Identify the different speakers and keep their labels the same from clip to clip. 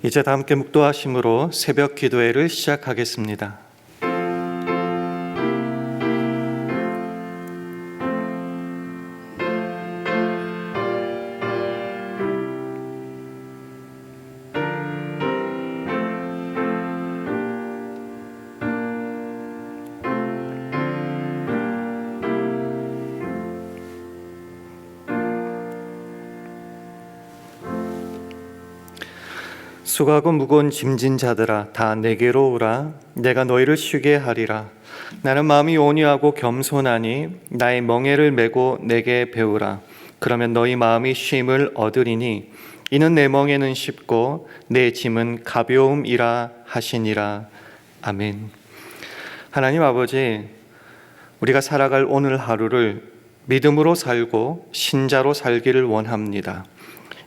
Speaker 1: 이제 다 함께 묵도하심으로 새벽 기도회를 시작하겠습니다. 수고하고 무거운 짐진 자들아 다 내게로 오라. 내가 너희를 쉬게 하리라. 나는 마음이 온유하고 겸손하니 나의 멍에를 메고 내게 배우라. 그러면 너희 마음이 쉼을 얻으리니 이는 내 멍에는 쉽고 내 짐은 가벼움이라 하시니라. 아멘. 하나님 아버지, 우리가 살아갈 오늘 하루를 믿음으로 살고 신자로 살기를 원합니다.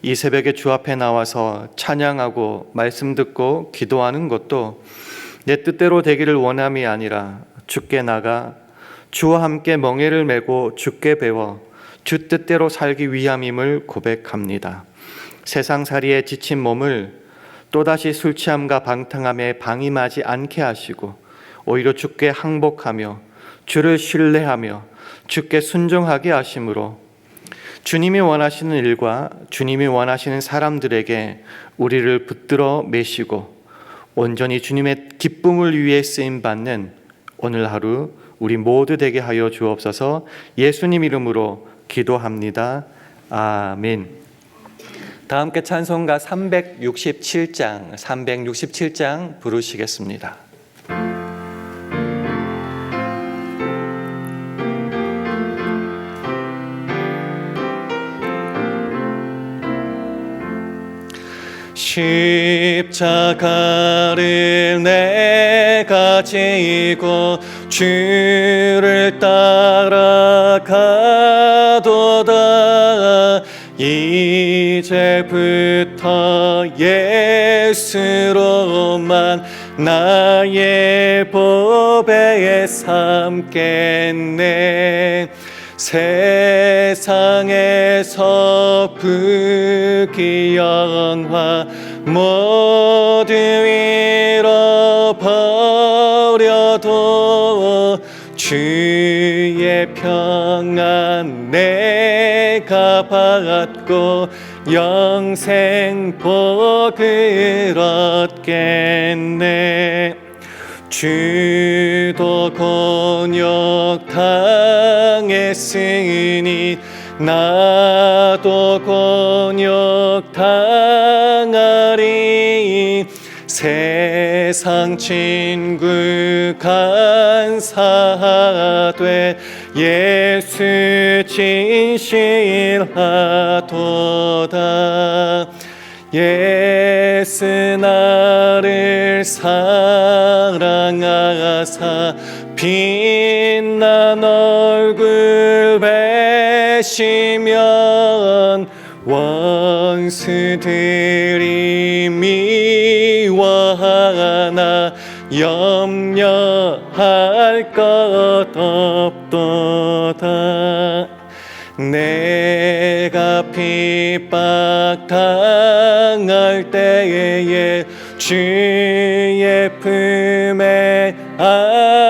Speaker 1: 이 새벽에 주 앞에 나와서 찬양하고 말씀 듣고 기도하는 것도 내 뜻대로 되기를 원함이 아니라 주께 나가 주와 함께 멍에를 메고 주께 배워 주 뜻대로 살기 위함임을 고백합니다. 세상살이에 지친 몸을 또다시 술 취함과 방탕함에 방임하지 않게 하시고 오히려 주께 항복하며 주를 신뢰하며 주께 순종하게 하심으로 주님이 원하시는 일과 주님이 원하시는 사람들에게 우리를 붙들어 매시고 온전히 주님의 기쁨을 위해 쓰임받는 오늘 하루 우리 모두 되게 하여 주옵소서. 예수님 이름으로 기도합니다. 아멘. 다 함께 찬송가 367장 부르시겠습니다. 십자가를 내가 지고 주를 따라가도다. 이제부터 예수로만 나의 보배에 삼겠네. 세상에서 부귀영화 모두 잃어버려도 주의 평안 내가 받고 영생 복을 얻겠네. 주도 곤욕 당했으니 나도 곤욕 당하리. 세상 친구 간사하되 예수 진실하도다. 예수 나를 사랑하사 빛난 얼굴 베시면 원수들이 미워하나 염려할 것 없도다. 내가 핍박당할 때에 주의 품에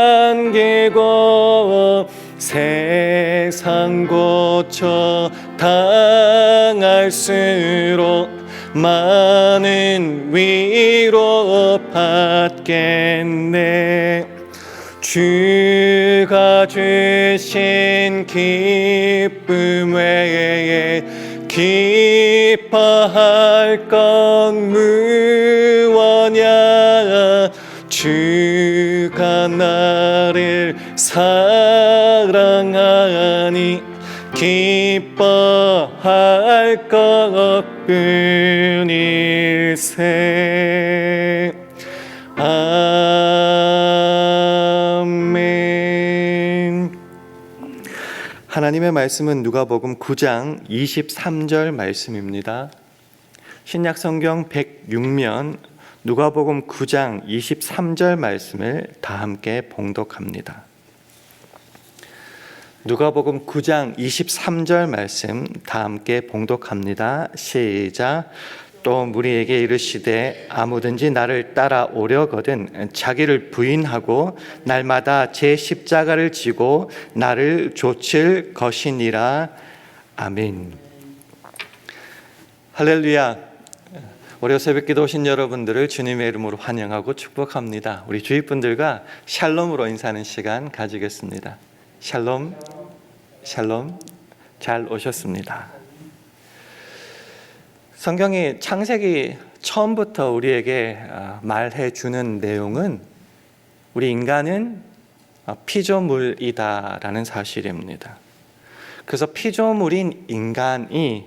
Speaker 1: 안기고 세상 고쳐 당할수록 많은 위로 받겠네. 주가 주신 기쁨 외에 기뻐할 건 무엇냐. 주가 나를 사랑하니 기뻐할 것뿐일세. 아멘. 하나님의 말씀은 누가복음 9장 23절 말씀입니다. 신약성경 106면 누가복음 9장 23절 말씀을 다 함께 봉독합니다. 누가복음 9장 23절 말씀 다 함께 봉독합니다. 시작. 또 무리에게 이르시되 아무든지 나를 따라오려거든 자기를 부인하고 날마다 제 십자가를 지고 나를 좇을 것이니라. 아멘. 할렐루야. 월요 새벽기도 오신 여러분들을 주님의 이름으로 환영하고 축복합니다. 우리 주위 분들과 샬롬으로 인사하는 시간 가지겠습니다. 샬롬, 샬롬. 잘 오셨습니다. 성경이 창세기 처음부터 우리에게 말해주는 내용은 우리 인간은 피조물이다라는 사실입니다. 그래서 피조물인 인간이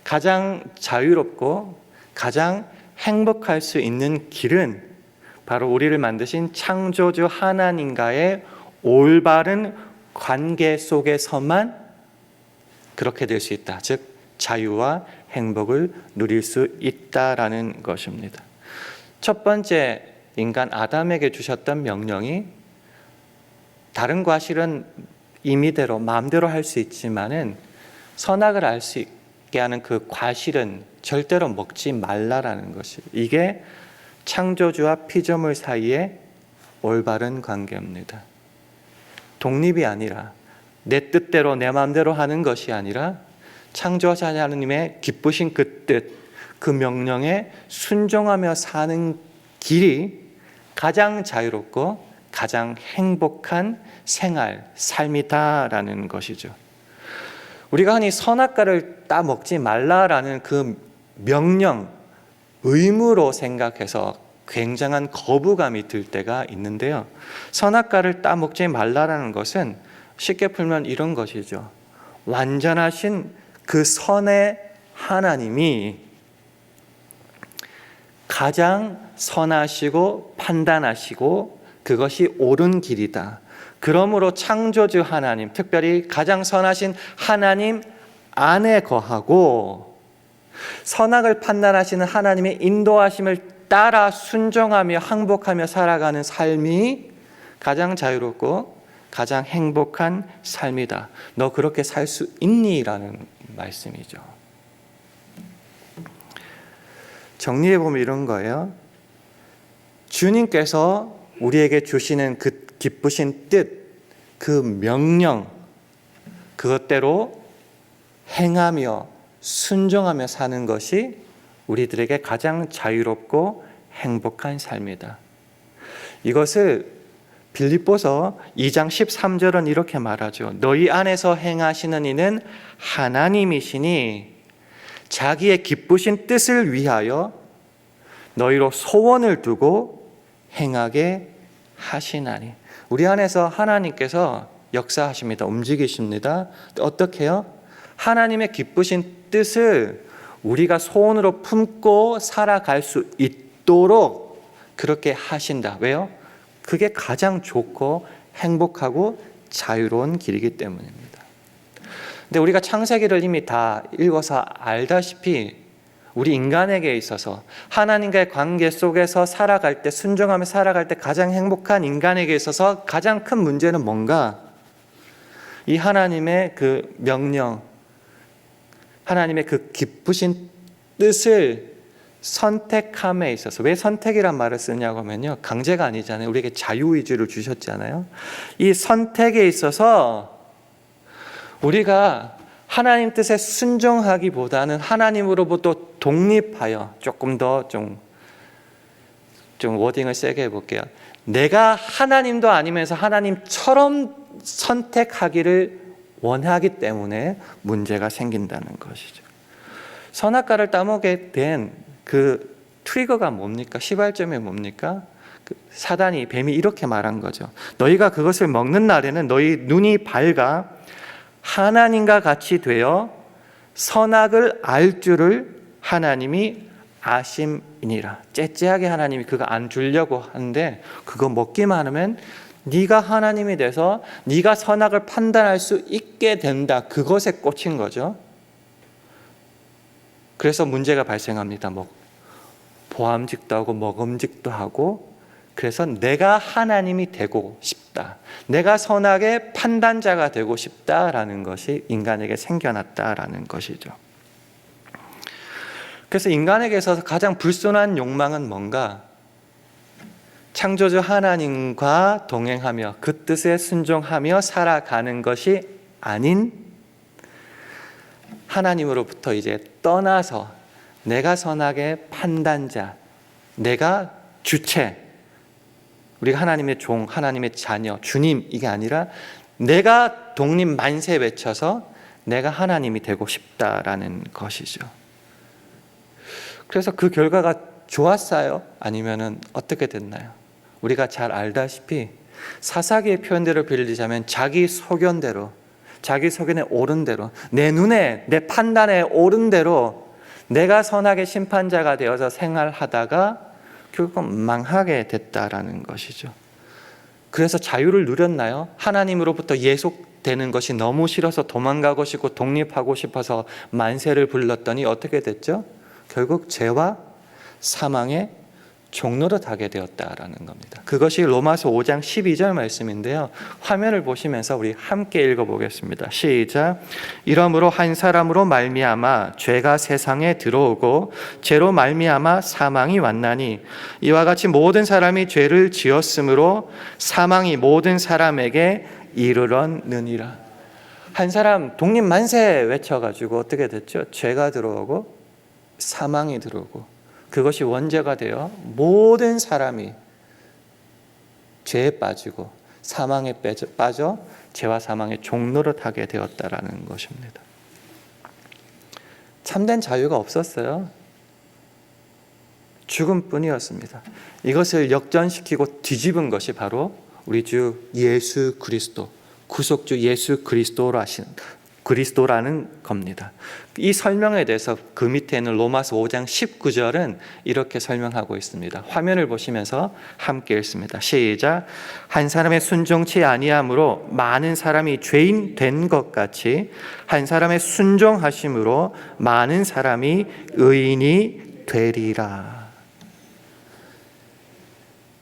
Speaker 1: 가장 자유롭고 가장 행복할 수 있는 길은 바로 우리를 만드신 창조주 하나님과의 올바른 관계 속에서만 그렇게 될 수 있다. 즉 자유와 행복을 누릴 수 있다라는 것입니다. 첫 번째 인간 아담에게 주셨던 명령이 다른 과실은 임의대로 마음대로 할 수 있지만은 선악을 알 수 있게 하는 그 과실은 절대로 먹지 말라라는 것이, 이게 창조주와 피조물 사이의 올바른 관계입니다. 독립이 아니라 내 뜻대로 내 마음대로 하는 것이 아니라 창조자 하나님의 기쁘신 그 뜻, 그 명령에 순종하며 사는 길이 가장 자유롭고 가장 행복한 생활, 삶이다라는 것이죠. 우리가 흔히 선악과를 따먹지 말라라는 그 명령, 의무로 생각해서 굉장한 거부감이 들 때가 있는데요. 선악과를 따먹지 말라라는 것은 쉽게 풀면 이런 것이죠. 완전하신 그 선의 하나님이 가장 선하시고 판단하시고 그것이 옳은 길이다. 그러므로 창조주 하나님, 특별히 가장 선하신 하나님 안에 거하고 선악을 판단하시는 하나님의 인도하심을 따라 순종하며 항복하며 살아가는 삶이 가장 자유롭고 가장 행복한 삶이다. 너 그렇게 살 수 있니? 라는 말씀이죠. 정리해보면 이런 거예요. 주님께서 우리에게 주시는 그 기쁘신 뜻, 그 명령, 그것대로 행하며 순종하며 사는 것이 우리들에게 가장 자유롭고 행복한 삶이다. 이것을 빌립보서 2장 13절은 이렇게 말하죠. 너희 안에서 행하시는 이는 하나님이시니 자기의 기쁘신 뜻을 위하여 너희로 소원을 두고 행하게 하시나니. 우리 안에서 하나님께서 역사하십니다. 움직이십니다. 어떻게 해요? 하나님의 기쁘신 뜻을 우리가 소원으로 품고 살아갈 수 있도록 그렇게 하신다. 왜요? 그게 가장 좋고 행복하고 자유로운 길이기 때문입니다. 근데 우리가 창세기를 이미 다 읽어서 알다시피 우리 인간에게 있어서 하나님과의 관계 속에서 살아갈 때, 순종하며 살아갈 때 가장 행복한 인간에게 있어서 가장 큰 문제는 뭔가? 이 하나님의 그 명령, 하나님의 그 기쁘신 뜻을 선택함에 있어서, 왜 선택이란 말을 쓰냐고 하면요, 강제가 아니잖아요. 우리에게 자유의지를 주셨잖아요. 이 선택에 있어서 우리가 하나님 뜻에 순종하기보다는 하나님으로부터 독립하여, 조금 더 좀 워딩을 세게 해볼게요. 내가 하나님도 아니면서 하나님처럼 선택하기를 원하기 때문에 문제가 생긴다는 것이죠. 선악과를 따먹게 된 그 트리거가 뭡니까? 시발점이 뭡니까? 사단이, 뱀이 이렇게 말한 거죠. 너희가 그것을 먹는 날에는 너희 눈이 밝아 하나님과 같이 되어 선악을 알 줄을 하나님이 아심이니라. 째째하게 하나님이 그거 안 주려고 하는데, 그거 먹기만 하면 네가 하나님이 돼서 네가 선악을 판단할 수 있게 된다. 그것에 꽂힌 거죠. 그래서 문제가 발생합니다. 보암직도 하고 먹음직도 하고, 그래서 내가 하나님이 되고 싶다, 내가 선악의 판단자가 되고 싶다라는 것이 인간에게 생겨났다라는 것이죠. 그래서 인간에게 있어서 가장 불순한 욕망은 뭔가? 창조주 하나님과 동행하며 그 뜻에 순종하며 살아가는 것이 아닌 하나님으로부터 이제 떠나서 내가 선악의 판단자, 내가 주체, 우리가 하나님의 종, 하나님의 자녀, 주님 이게 아니라 내가 독립 만세 외쳐서 내가 하나님이 되고 싶다라는 것이죠. 그래서 그 결과가 좋았어요? 아니면은 어떻게 됐나요? 우리가 잘 알다시피 사사기의 표현대로 빌리자면 자기 소견대로, 자기 소견에 옳은 대로, 내 눈에, 내 판단에 옳은 대로 내가 선악의 심판자가 되어서 생활하다가 결국 망하게 됐다라는 것이죠. 그래서 자유를 누렸나요? 하나님으로부터 예속되는 것이 너무 싫어서 도망가고 싶고 독립하고 싶어서 만세를 불렀더니 어떻게 됐죠? 결국 죄와 사망의 종노릇하게 되었다라는 겁니다. 그것이 로마서 5장 12절 말씀인데요. 화면을 보시면서 우리 함께 읽어보겠습니다. 시작. 이러므로 한 사람으로 말미암아 죄가 세상에 들어오고 죄로 말미암아 사망이 왔나니 이와 같이 모든 사람이 죄를 지었으므로 사망이 모든 사람에게 이르렀느니라. 한 사람 독립 만세 외쳐가지고 어떻게 됐죠? 죄가 들어오고 사망이 들어오고 그것이 원죄가 되어 모든 사람이 죄에 빠지고 사망에 빠져 죄와 사망의 종노릇하게 되었다라는 것입니다. 참된 자유가 없었어요. 죽음뿐이었습니다. 이것을 역전시키고 뒤집은 것이 바로 우리 주 예수 그리스도, 구속주 예수 그리스도라는 겁니다. 이 설명에 대해서 그 밑에 있는 로마서 5장 19절은 이렇게 설명하고 있습니다. 화면을 보시면서 함께 읽습니다. 시작. 한 사람의 순종치 아니함으로 많은 사람이 죄인 된 것 같이 한 사람의 순종하심으로 많은 사람이 의인이 되리라.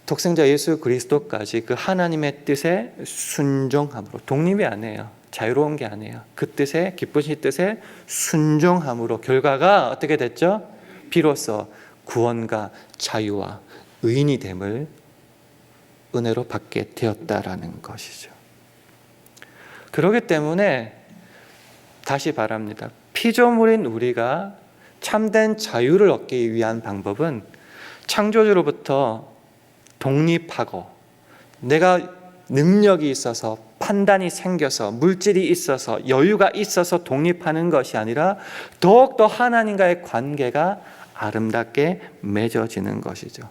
Speaker 1: 독생자 예수 그리스도까지 그 하나님의 뜻에 순종함으로, 독립이 아니에요. 자유로운 게 아니에요. 그 뜻에, 기쁘신 뜻에 순종함으로 결과가 어떻게 됐죠? 비로소 구원과 자유와 의인이 됨을 은혜로 받게 되었다라는 것이죠. 그렇기 때문에 다시 바랍니다. 피조물인 우리가 참된 자유를 얻기 위한 방법은 창조주로부터 독립하고 내가 능력이 있어서 판단이 생겨서 물질이 있어서 여유가 있어서 독립하는 것이 아니라 더욱더 하나님과의 관계가 아름답게 맺어지는 것이죠.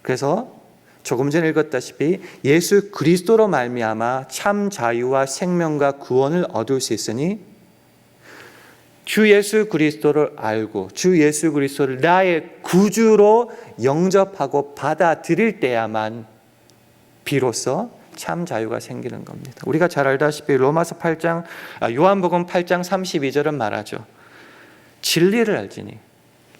Speaker 1: 그래서 조금 전에 읽었다시피 예수 그리스도로 말미암아 참 자유와 생명과 구원을 얻을 수 있으니 주 예수 그리스도를 알고 주 예수 그리스도를 나의 구주로 영접하고 받아들일 때야만 비로소 참 자유가 생기는 겁니다. 우리가 잘 알다시피 요한복음 8장 32절은 말하죠. 진리를 알지니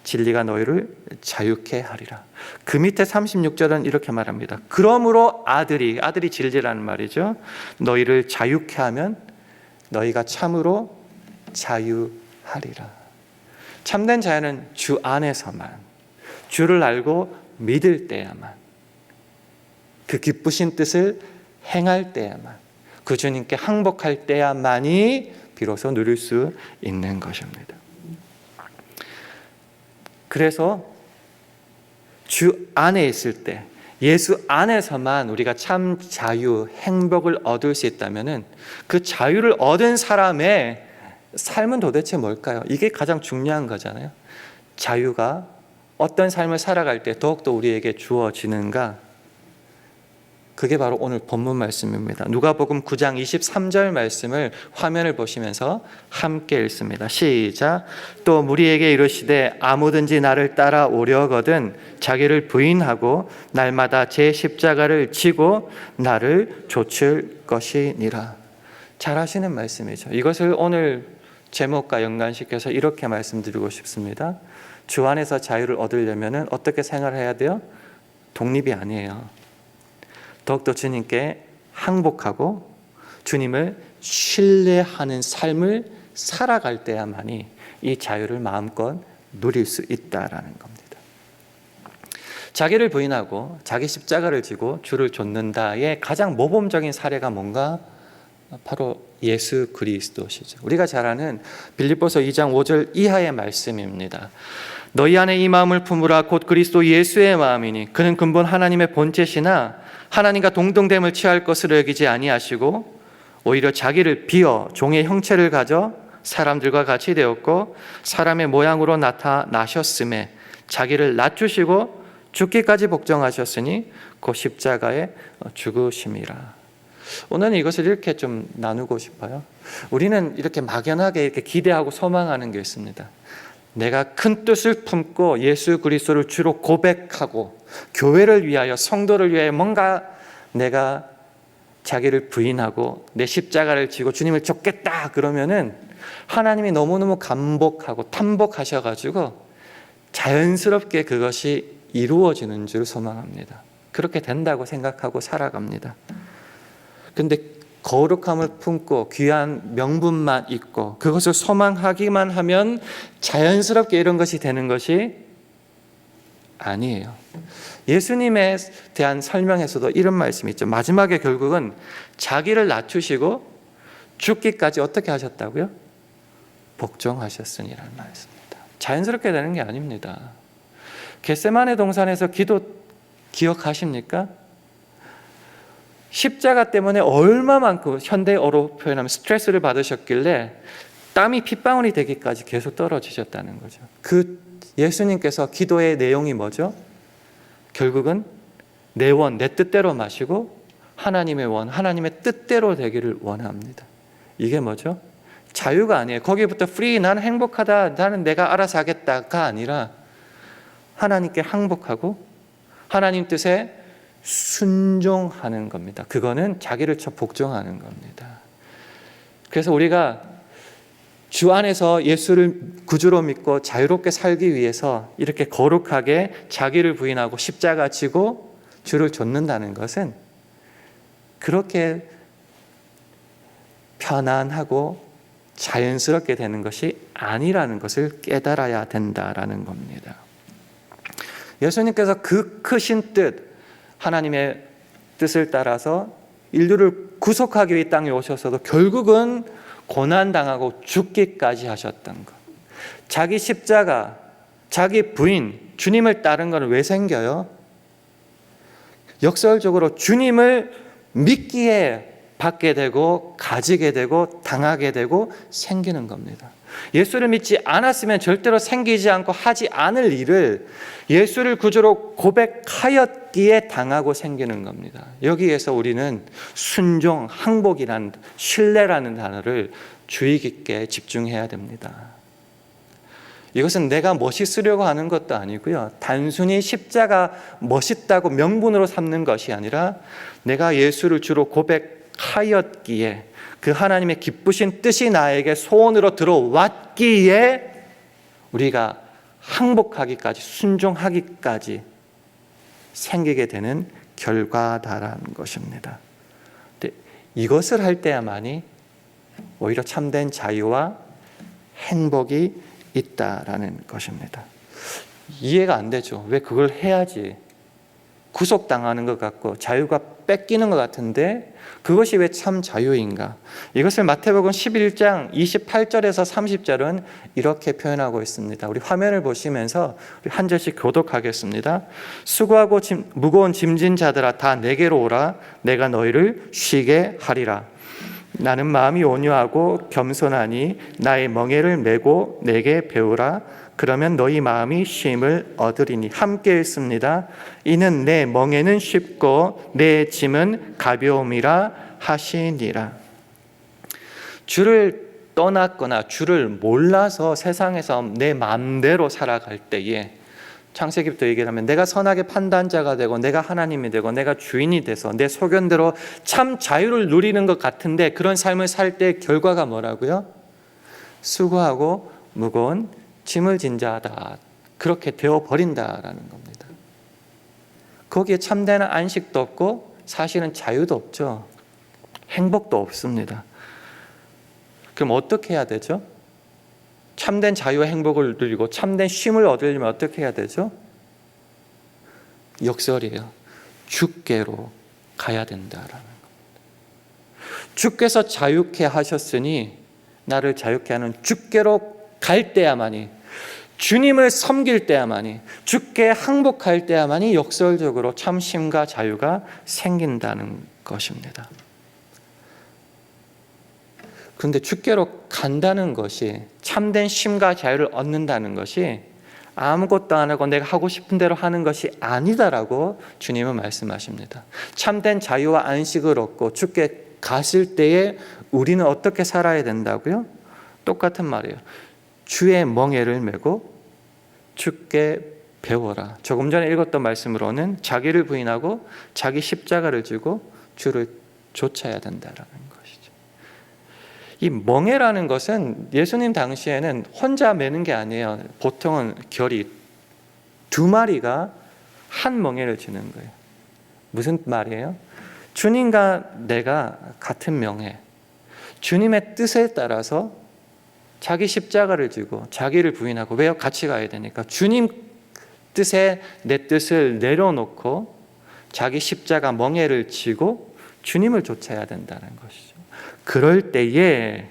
Speaker 1: 진리가 너희를 자유케 하리라. 그 밑에 36절은 이렇게 말합니다. 그러므로 아들이 진리라는 말이죠. 너희를 자유케 하면 너희가 참으로 자유하리라. 참된 자유는 주 안에서만, 주를 알고 믿을 때야만, 그 기쁘신 뜻을 행할 때야만, 그 주님께 항복할 때야만이 비로소 누릴 수 있는 것입니다. 그래서 주 안에 있을 때, 예수 안에서만 우리가 참 자유, 행복을 얻을 수 있다면 그 자유를 얻은 사람의 삶은 도대체 뭘까요? 이게 가장 중요한 거잖아요. 자유가 어떤 삶을 살아갈 때 더욱더 우리에게 주어지는가? 그게 바로 오늘 본문 말씀입니다. 누가복음 9장 23절 말씀을 화면을 보시면서 함께 읽습니다. 시작. 또 무리에게 이르시되 아무든지 나를 따라오려거든 자기를 부인하고 날마다 제 십자가를 지고 나를 좇을 것이니라. 잘 하시는 말씀이죠. 이것을 오늘 제목과 연관시켜서 이렇게 말씀드리고 싶습니다. 주 안에서 자유를 얻으려면 어떻게 생활해야 돼요? 독립이 아니에요. 더욱더 주님께 항복하고 주님을 신뢰하는 삶을 살아갈 때야만이 이 자유를 마음껏 누릴 수 있다라는 겁니다. 자기를 부인하고 자기 십자가를 지고 주를 좇는다의 가장 모범적인 사례가 뭔가? 바로 예수 그리스도시죠. 우리가 잘 아는 빌립보서 2장 5절 이하의 말씀입니다. 너희 안에 이 마음을 품으라. 곧 그리스도 예수의 마음이니 그는 근본 하나님의 본체시나 하나님과 동등됨을 취할 것으로 여기지 아니하시고 오히려 자기를 비어 종의 형체를 가져 사람들과 같이 되었고 사람의 모양으로 나타나셨음에 자기를 낮추시고 죽기까지 복종하셨으니 곧 십자가에 죽으심이라. 오늘은 이것을 이렇게 좀 나누고 싶어요. 우리는 이렇게 막연하게 이렇게 기대하고 소망하는 게 있습니다. 내가 큰 뜻을 품고 예수 그리스도를 주로 고백하고 교회를 위하여 성도를 위하여 뭔가 내가 자기를 부인하고 내 십자가를 지고 주님을 좇겠다 그러면은 하나님이 너무너무 감복하고 탐복하셔가지고 자연스럽게 그것이 이루어지는 줄 소망합니다. 그렇게 된다고 생각하고 살아갑니다. 근데 거룩함을 품고 귀한 명분만 있고 그것을 소망하기만 하면 자연스럽게 이런 것이 되는 것이 아니에요. 예수님에 대한 설명에서도 이런 말씀이 있죠. 마지막에 결국은 자기를 낮추시고 죽기까지 어떻게 하셨다고요? 복종하셨으니라는 말씀입니다. 자연스럽게 되는 게 아닙니다. 겟세마네 동산에서 기도 기억하십니까? 십자가 때문에 얼마만큼 현대어로 표현하면 스트레스를 받으셨길래 땀이 핏방울이 되기까지 계속 떨어지셨다는 거죠. 그 예수님께서 기도의 내용이 뭐죠? 결국은 내 원, 내 뜻대로 마시고 하나님의 원, 하나님의 뜻대로 되기를 원합니다. 이게 뭐죠? 자유가 아니에요. 거기부터 free, 나는 행복하다, 나는 내가 알아서 하겠다가 아니라 하나님께 항복하고 하나님 뜻에 순종하는 겁니다. 그거는 자기를 복종하는 겁니다. 그래서 우리가 주 안에서 예수를 구주로 믿고 자유롭게 살기 위해서 이렇게 거룩하게 자기를 부인하고 십자가 지고 주를 좇는다는 것은 그렇게 편안하고 자연스럽게 되는 것이 아니라는 것을 깨달아야 된다라는 겁니다. 예수님께서 그 크신 뜻, 하나님의 뜻을 따라서 인류를 구속하기 위해 땅에 오셔서도 결국은 고난당하고 죽기까지 하셨던 것. 자기 십자가, 자기 부인, 주님을 따른 건 왜 생겨요? 역설적으로 주님을 믿기에 받게 되고 가지게 되고 당하게 되고 생기는 겁니다. 예수를 믿지 않았으면 절대로 생기지 않고 하지 않을 일을 예수를 구주로 고백하였기에 당하고 생기는 겁니다. 여기에서 우리는 순종, 항복이라는 신뢰라는 단어를 주의 깊게 집중해야 됩니다. 이것은 내가 멋있으려고 하는 것도 아니고요. 단순히 십자가 멋있다고 명분으로 삼는 것이 아니라 내가 예수를 주로 고백하였기에 그 하나님의 기쁘신 뜻이 나에게 소원으로 들어왔기에 우리가 항복하기까지 순종하기까지 생기게 되는 결과다라는 것입니다. 근데 이것을 할 때야만이 오히려 참된 자유와 행복이 있다라는 것입니다. 이해가 안 되죠. 왜 그걸 해야지? 구속당하는 것 같고 자유가 뺏기는 것 같은데 그것이 왜 참 자유인가? 이것을 마태복음 11장 28절에서 30절은 이렇게 표현하고 있습니다. 우리 화면을 보시면서 우리 한 절씩 교독하겠습니다. 수고하고 무거운 짐진 자들아 다 내게로 오라. 내가 너희를 쉬게 하리라. 나는 마음이 온유하고 겸손하니 나의 멍에를 메고 내게 배우라. 그러면 너희 마음이 쉼을 얻으리니. 함께 읽습니다. 이는 내 멍에는 쉽고 내 짐은 가벼움이라 하시니라. 주를 떠났거나 주를 몰라서 세상에서 내 마음대로 살아갈 때에 창세기부터 얘기하면 내가 선악의 판단자가 되고 내가 하나님이 되고 내가 주인이 돼서 내 소견대로 참 자유를 누리는 것 같은데 그런 삶을 살 때 결과가 뭐라고요? 수고하고 무거운 짐을 진 자다. 그렇게 되어버린다라는 겁니다. 거기에 참된 안식도 없고 사실은 자유도 없죠. 행복도 없습니다. 그럼 어떻게 해야 되죠? 참된 자유와 행복을 누리고 참된 쉼을 얻으려면 어떻게 해야 되죠? 역설이에요. 주께로 가야 된다라는 겁니다. 주께서 자유케 하셨으니 나를 자유케 하는 주께로 갈 때야만이, 주님을 섬길 때야만이, 주께 항복할 때야만이 역설적으로 참 쉼과 자유가 생긴다는 것입니다. 그런데 주께로 간다는 것이, 참된 쉼과 자유를 얻는다는 것이 아무것도 안 하고 내가 하고 싶은 대로 하는 것이 아니다라고 주님은 말씀하십니다. 참된 자유와 안식을 얻고 주께 갔을 때에 우리는 어떻게 살아야 된다고요? 똑같은 말이에요. 주의 멍에를 메고 주께 배워라. 조금 전에 읽었던 말씀으로는 자기를 부인하고 자기 십자가를 지고 주를 쫓아야 된다라는 것이죠. 이 멍에라는 것은 예수님 당시에는 혼자 매는 게 아니에요. 보통은 결이 두 마리가 한 멍에를 지는 거예요. 무슨 말이에요? 주님과 내가 같은 명예, 주님의 뜻에 따라서 자기 십자가를 지고 자기를 부인하고, 왜요? 같이 가야 되니까. 주님 뜻에 내 뜻을 내려놓고 자기 십자가 멍에를 지고 주님을 쫓아야 된다는 것이죠. 그럴 때에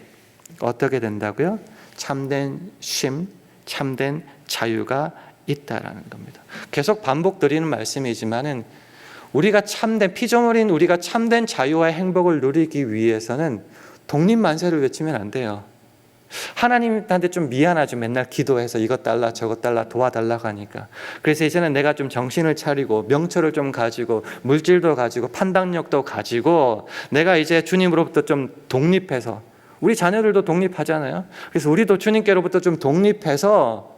Speaker 1: 어떻게 된다고요? 참된 쉼, 참된 자유가 있다라는 겁니다. 계속 반복드리는 말씀이지만은 우리가 참된, 피조물인 우리가 참된 자유와 행복을 누리기 위해서는 독립만세를 외치면 안 돼요. 하나님한테 좀 미안하죠. 맨날 기도해서 이것 달라 저것 달라 도와달라고 하니까. 그래서 이제는 내가 좀 정신을 차리고 명철을 좀 가지고 물질도 가지고 판단력도 가지고 내가 이제 주님으로부터 좀 독립해서, 우리 자녀들도 독립하잖아요. 그래서 우리도 주님께로부터 좀 독립해서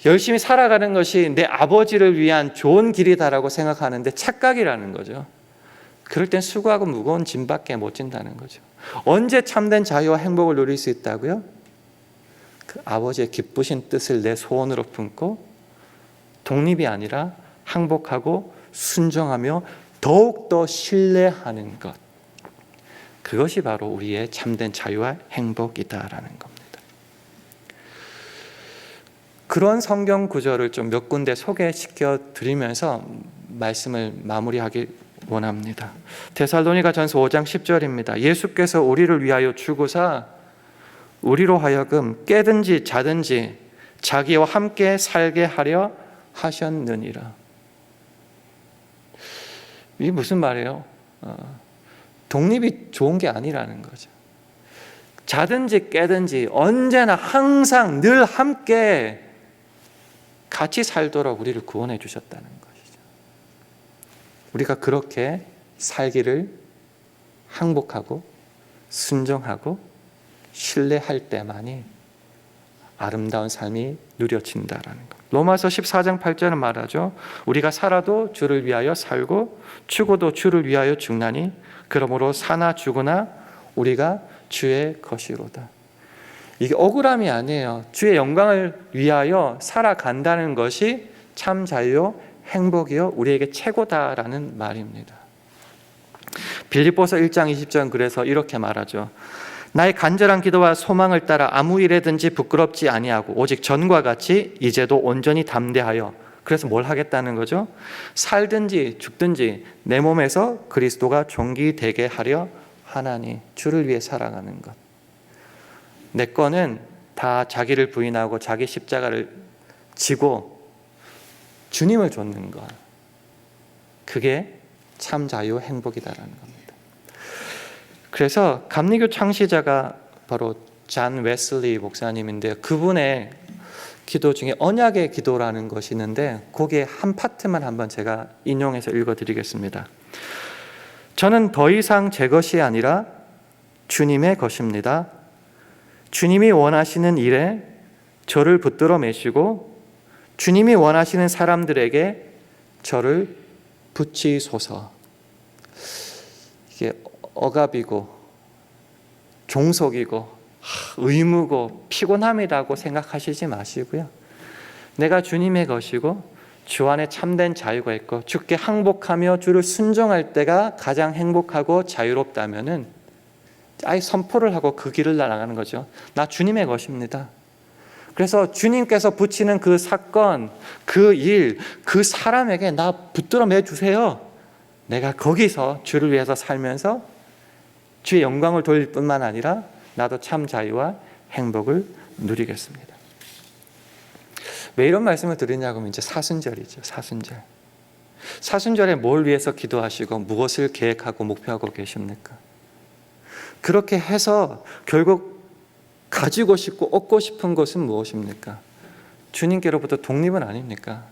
Speaker 1: 열심히 살아가는 것이 내 아버지를 위한 좋은 길이다라고 생각하는데 착각이라는 거죠. 그럴 땐 수고하고 무거운 짐밖에 못 진다는 거죠. 언제 참된 자유와 행복을 누릴 수 있다고요? 그 아버지의 기쁘신 뜻을 내 소원으로 품고 독립이 아니라 항복하고 순종하며 더욱더 신뢰하는 것, 그것이 바로 우리의 참된 자유와 행복이다라는 겁니다. 그런 성경 구절을 좀 몇 군데 소개시켜 드리면서 말씀을 마무리하기 원합니다. 데살로니가전서 5장 10절입니다. 예수께서 우리를 위하여 죽으사 우리로 하여금 깨든지 자든지 자기와 함께 살게 하려 하셨느니라. 이게 무슨 말이에요? 독립이 좋은 게 아니라는 거죠. 자든지 깨든지 언제나 항상 늘 함께 같이 살도록 우리를 구원해 주셨다는 것이죠. 우리가 그렇게 살기를 항복하고 순종하고 신뢰할 때만이 아름다운 삶이 누려진다라는 것. 로마서 14장 8절은 말하죠. 우리가 살아도 주를 위하여 살고 죽어도 주를 위하여 죽나니 그러므로 사나 죽으나 우리가 주의 것이로다. 이게 억울함이 아니에요. 주의 영광을 위하여 살아간다는 것이 참 자유요 행복이요 우리에게 최고다라는 말입니다. 빌립보서 1장 20절 그래서 이렇게 말하죠. 나의 간절한 기도와 소망을 따라 아무 일에든지 부끄럽지 아니하고 오직 전과 같이 이제도 온전히 담대하여, 그래서 뭘 하겠다는 거죠? 살든지 죽든지 내 몸에서 그리스도가 존귀되게 하려 하나니, 주를 위해 살아가는 것. 내 거는 다 자기를 부인하고 자기 십자가를 지고 주님을 좇는 것. 그게 참 자유 행복이다라는 겁니다. 그래서 감리교 창시자가 바로 잔 웨슬리 목사님인데 그분의 기도 중에 언약의 기도라는 것이 있는데 거기에 한 파트만 한번 제가 인용해서 읽어드리겠습니다. 저는 더 이상 제 것이 아니라 주님의 것입니다. 주님이 원하시는 일에 저를 붙들어 매시고 주님이 원하시는 사람들에게 저를 붙이소서. 이게 억압이고 종속이고 의무고 피곤함이라고 생각하시지 마시고요. 내가 주님의 것이고 주 안에 참된 자유가 있고 주께 항복하며 주를 순종할 때가 가장 행복하고 자유롭다면은 아예 선포를 하고 그 길을 나아가는 거죠. 나 주님의 것입니다. 그래서 주님께서 붙이는 그 사건, 그 일, 그 사람에게 나 붙들어 매주세요. 내가 거기서 주를 위해서 살면서 주의 영광을 돌릴 뿐만 아니라 나도 참 자유와 행복을 누리겠습니다. 왜 이런 말씀을 드리냐고 하면 이제 사순절이죠. 사순절. 사순절에 뭘 위해서 기도하시고 무엇을 계획하고 목표하고 계십니까? 그렇게 해서 결국 가지고 싶고 얻고 싶은 것은 무엇입니까? 주님께로부터 독립은 아닙니까?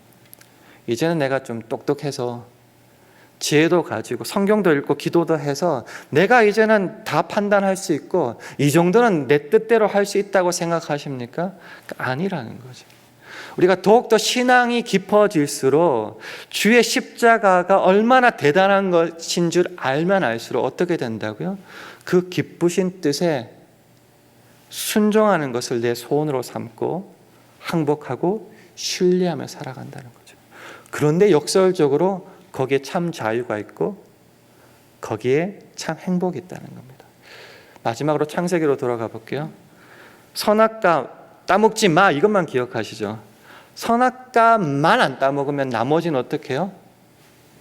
Speaker 1: 이제는 내가 좀 똑똑해서 지혜도 가지고 성경도 읽고 기도도 해서 내가 이제는 다 판단할 수 있고 이 정도는 내 뜻대로 할 수 있다고 생각하십니까? 아니라는 거죠. 우리가 더욱더 신앙이 깊어질수록 주의 십자가가 얼마나 대단한 것인 줄 알면 알수록 어떻게 된다고요? 그 기쁘신 뜻에 순종하는 것을 내 소원으로 삼고 항복하고 신뢰하며 살아간다는 거죠. 그런데 역설적으로 거기에 참 자유가 있고 거기에 참 행복이 있다는 겁니다. 마지막으로 창세기로 돌아가 볼게요. 선악과 따먹지 마, 이것만 기억하시죠. 선악과만 안 따먹으면 나머지는 어떻게 해요?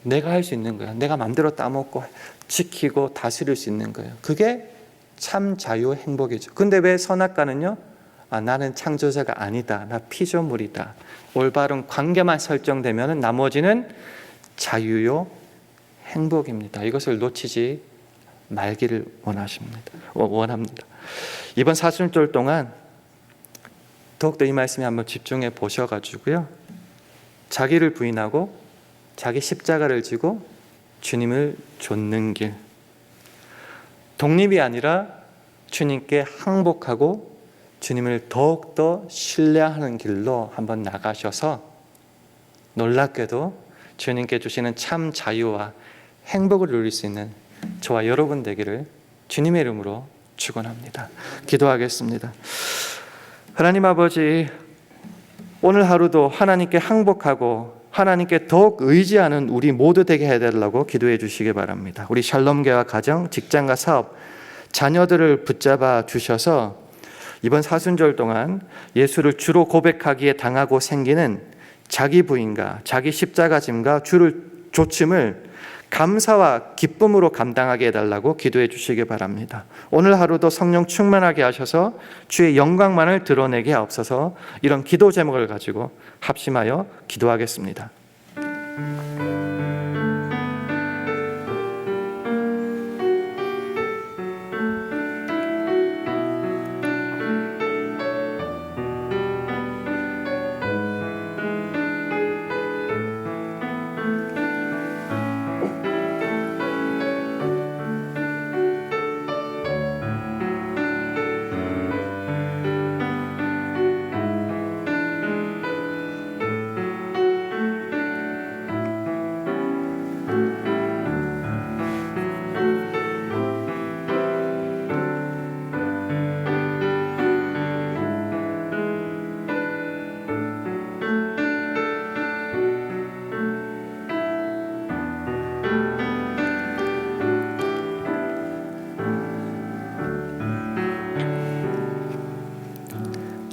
Speaker 1: 내가 할 수 있는 거예요. 내가 마음대로 따먹고 지키고 다스릴 수 있는 거예요. 그게 참 자유와 행복이죠. 근데 왜 선악과는요? 나는 창조자가 아니다. 나 피조물이다. 올바른 관계만 설정되면 나머지는 자유요 행복입니다. 이것을 놓치지 말기를 원합니다. 이번 사순절 동안 더욱더 이 말씀에 한번 집중해 보셔가지고요, 자기를 부인하고 자기 십자가를 지고 주님을 좇는 길, 독립이 아니라 주님께 항복하고 주님을 더욱더 신뢰하는 길로 한번 나가셔서 놀랍게도 주님께 주시는 참 자유와 행복을 누릴 수 있는 저와 여러분 되기를 주님의 이름으로 축원합니다. 기도하겠습니다. 하나님 아버지, 오늘 하루도 하나님께 항복하고 하나님께 더욱 의지하는 우리 모두 되게 해달라고 기도해 주시기 바랍니다. 우리 샬롬교회와 가정, 직장과 사업, 자녀들을 붙잡아 주셔서 이번 사순절 동안 예수를 주로 고백하기에 당하고 생기는 자기 부인과 자기 십자가 짐과 주를 좇음을 감사와 기쁨으로 감당하게 해달라고 기도해 주시기 바랍니다. 오늘 하루도 성령 충만하게 하셔서 주의 영광만을 드러내게 하옵소서. 이런 기도 제목을 가지고 합심하여 기도하겠습니다.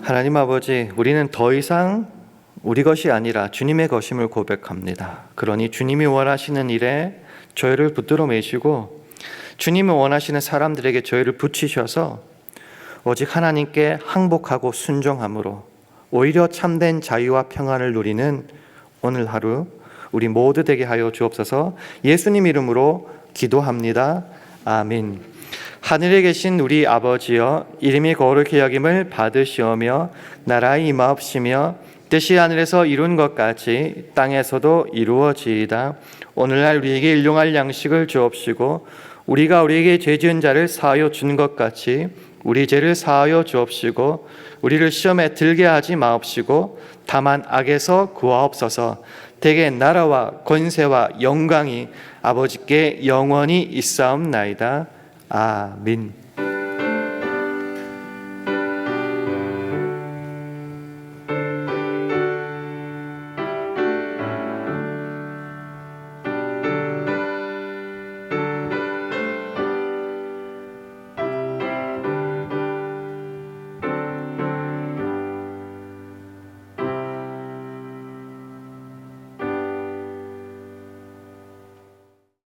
Speaker 1: 하나님 아버지, 우리는 더 이상 우리 것이 아니라 주님의 것임을 고백합니다. 그러니 주님이 원하시는 일에 저희를 붙들어 매시고 주님이 원하시는 사람들에게 저희를 붙이셔서 오직 하나님께 항복하고 순종함으로 오히려 참된 자유와 평안을 누리는 오늘 하루 우리 모두 되게 하여 주옵소서. 예수님 이름으로 기도합니다. 아멘. 하늘에 계신 우리 아버지여, 이름이 거룩히 여김을 받으시오며 나라의 임하옵시며 뜻이 하늘에서 이룬 것 같이 땅에서도 이루어지이다. 오늘날 우리에게 일용할 양식을 주옵시고 우리가 우리에게 죄 지은 자를 사하여 준 것 같이 우리 죄를 사하여 주옵시고 우리를 시험에 들게 하지 마옵시고 다만 악에서 구하옵소서. 대개 나라와 권세와 영광이 아버지께 영원히 있사옵나이다. 아멘.